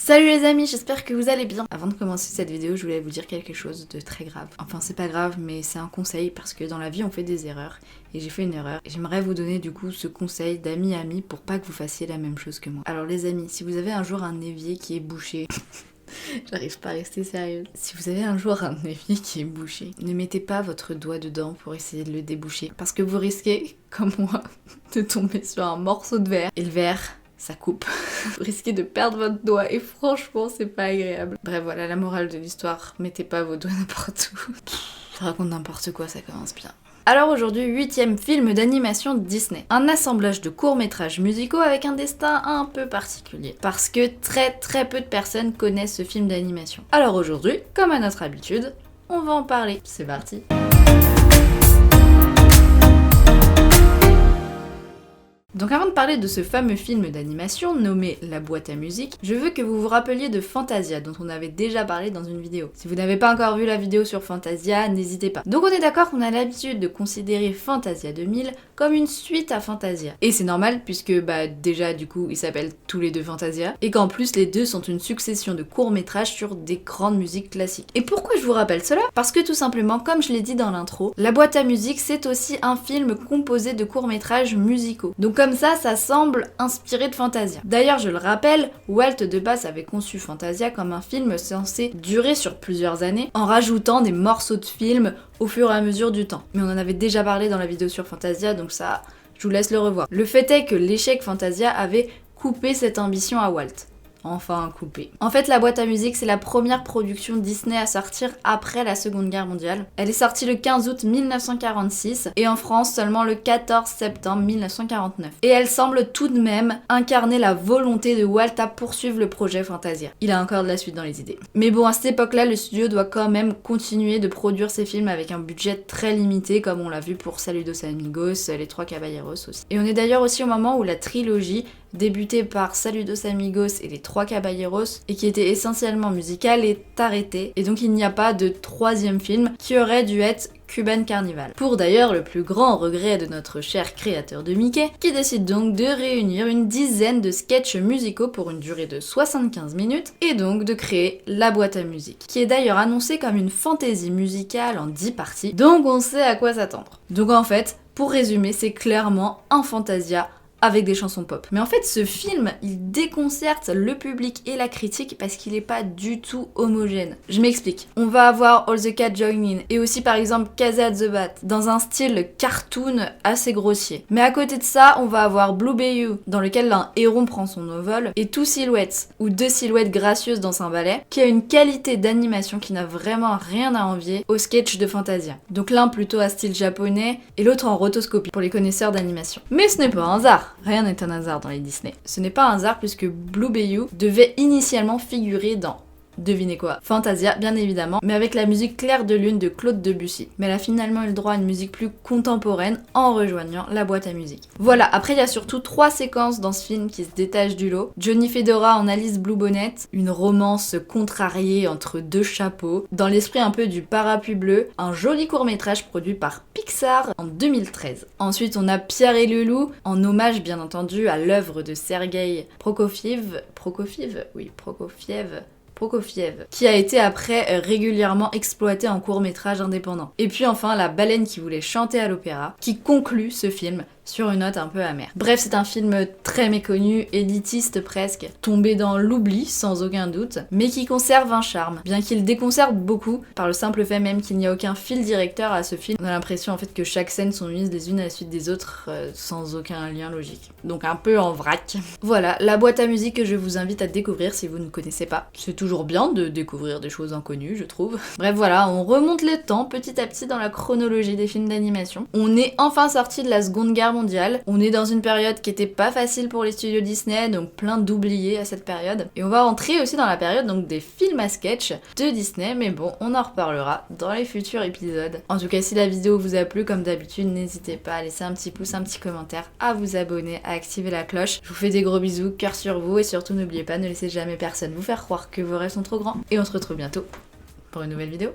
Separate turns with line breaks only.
Salut les amis, j'espère que vous allez bien. Avant de commencer cette vidéo, je voulais vous dire quelque chose de très grave. Enfin, c'est pas grave, mais c'est un conseil parce que dans la vie, on fait des erreurs. Et j'ai fait une erreur. Et j'aimerais vous donner du coup ce conseil d'ami à ami pour pas que vous fassiez la même chose que moi. Alors les amis, si vous avez un jour un évier qui est bouché... J'arrive pas à rester sérieuse. Si vous avez un jour un évier qui est bouché, ne mettez pas votre doigt dedans pour essayer de le déboucher. Parce que vous risquez, comme moi, de tomber sur un morceau de verre. Et le verre... ça coupe. Vous risquez de perdre votre doigt et franchement c'est pas agréable. Bref voilà la morale de l'histoire, mettez pas vos doigts n'importe où. Je raconte n'importe quoi, ça commence bien. Alors aujourd'hui, 8e film d'animation Disney. Un assemblage de courts-métrages musicaux avec un destin un peu particulier. Parce que très peu de personnes connaissent ce film d'animation. Alors aujourd'hui, comme à notre habitude, on va en parler. C'est parti. Donc avant de parler de ce fameux film d'animation nommé La boîte à musique, je veux que vous vous rappeliez de Fantasia dont on avait déjà parlé dans une vidéo. Si vous n'avez pas encore vu la vidéo sur Fantasia, n'hésitez pas. Donc on est d'accord qu'on a l'habitude de considérer Fantasia 2000 comme une suite à Fantasia. Et c'est normal puisque déjà du coup ils s'appellent tous les deux Fantasia et qu'en plus les deux sont une succession de courts-métrages sur des grandes musiques classiques. Et pourquoi je vous rappelle cela? Parce que tout simplement, comme je l'ai dit dans l'intro, La boîte à musique c'est aussi un film composé de courts-métrages musicaux. Donc comme ça semble inspiré de Fantasia. D'ailleurs, je le rappelle, Walt de base avait conçu Fantasia comme un film censé durer sur plusieurs années, en rajoutant des morceaux de film au fur et à mesure du temps. Mais on en avait déjà parlé dans la vidéo sur Fantasia, donc ça, je vous laisse le revoir. Le fait est que l'échec Fantasia avait coupé cette ambition à Walt. Enfin coupé. En fait, La boîte à musique, c'est la première production Disney à sortir après la Seconde Guerre mondiale. Elle est sortie le 15 août 1946 et en France seulement le 14 septembre 1949. Et elle semble tout de même incarner la volonté de Walt à poursuivre le projet Fantasia. Il a encore de la suite dans les idées. Mais bon, à cette époque-là, le studio doit quand même continuer de produire ses films avec un budget très limité, comme on l'a vu pour Saludos Amigos, Les Trois Caballeros aussi. Et on est d'ailleurs aussi au moment où la trilogie débuté par Saludos Amigos et Les Trois Caballeros, et qui était essentiellement musical, est arrêté. Et donc il n'y a pas de troisième film qui aurait dû être Cuban Carnival. Pour d'ailleurs le plus grand regret de notre cher créateur de Mickey, qui décide donc de réunir une dizaine de sketchs musicaux pour une durée de 75 minutes, et donc de créer La boîte à musique, qui est d'ailleurs annoncée comme une fantaisie musicale en 10 parties, donc on sait à quoi s'attendre. Donc en fait, pour résumer, c'est clairement un Fantasia avec des chansons pop. Mais en fait, ce film, il déconcerte le public et la critique parce qu'il est pas du tout homogène. Je m'explique. On va avoir All the Cats Join In et aussi par exemple Casa the Bat dans un style cartoon assez grossier. Mais à côté de ça, on va avoir Blue Bayou dans lequel un héron prend son envol et Two Silhouettes ou Deux silhouettes gracieuses dans un ballet qui a une qualité d'animation qui n'a vraiment rien à envier au sketch de Fantasia. Donc l'un plutôt à style japonais et l'autre en rotoscopie pour les connaisseurs d'animation. Mais ce n'est pas un hasard. Rien n'est un hasard dans les Disney. Ce n'est pas un hasard puisque Blue Bayou devait initialement figurer dans, devinez quoi, Fantasia bien évidemment, mais avec la musique Clair de Lune de Claude Debussy. Mais elle a finalement eu le droit à une musique plus contemporaine en rejoignant La boîte à musique. Voilà, après il y a surtout 3 séquences dans ce film qui se détachent du lot. Johnny Fedora en Alice Bluebonnet, une romance contrariée entre deux chapeaux, dans l'esprit un peu du Parapluie bleu, un joli court-métrage produit par Pixar en 2013. Ensuite on a Pierre et le loup, en hommage bien entendu à l'œuvre de Sergueï Prokofiev, qui a été après régulièrement exploité en court-métrage indépendant. Et puis enfin, La baleine qui voulait chanter à l'opéra, qui conclut ce film sur une note un peu amère. Bref, c'est un film très méconnu, élitiste presque, tombé dans l'oubli sans aucun doute, mais qui conserve un charme, bien qu'il déconcerte beaucoup par le simple fait même qu'il n'y a aucun fil directeur à ce film. On a l'impression en fait que chaque scène sont mises les unes à la suite des autres sans aucun lien logique. Donc un peu en vrac. Voilà, La boîte à musique que je vous invite à découvrir si vous ne connaissez pas. C'est toujours bien de découvrir des choses inconnues, je trouve. Bref, voilà, on remonte le temps petit à petit dans la chronologie des films d'animation. On est enfin sorti de la Seconde Guerre mondiale. On est dans une période qui était pas facile pour les studios Disney, donc plein d'oubliés à cette période. Et on va entrer aussi dans la période donc des films à sketch de Disney, mais bon, on en reparlera dans les futurs épisodes. En tout cas, si la vidéo vous a plu, comme d'habitude, n'hésitez pas à laisser un petit pouce, un petit commentaire, à vous abonner, à activer la cloche. Je vous fais des gros bisous, cœur sur vous, et surtout n'oubliez pas, ne laissez jamais personne vous faire croire que vos rêves sont trop grands. Et on se retrouve bientôt pour une nouvelle vidéo.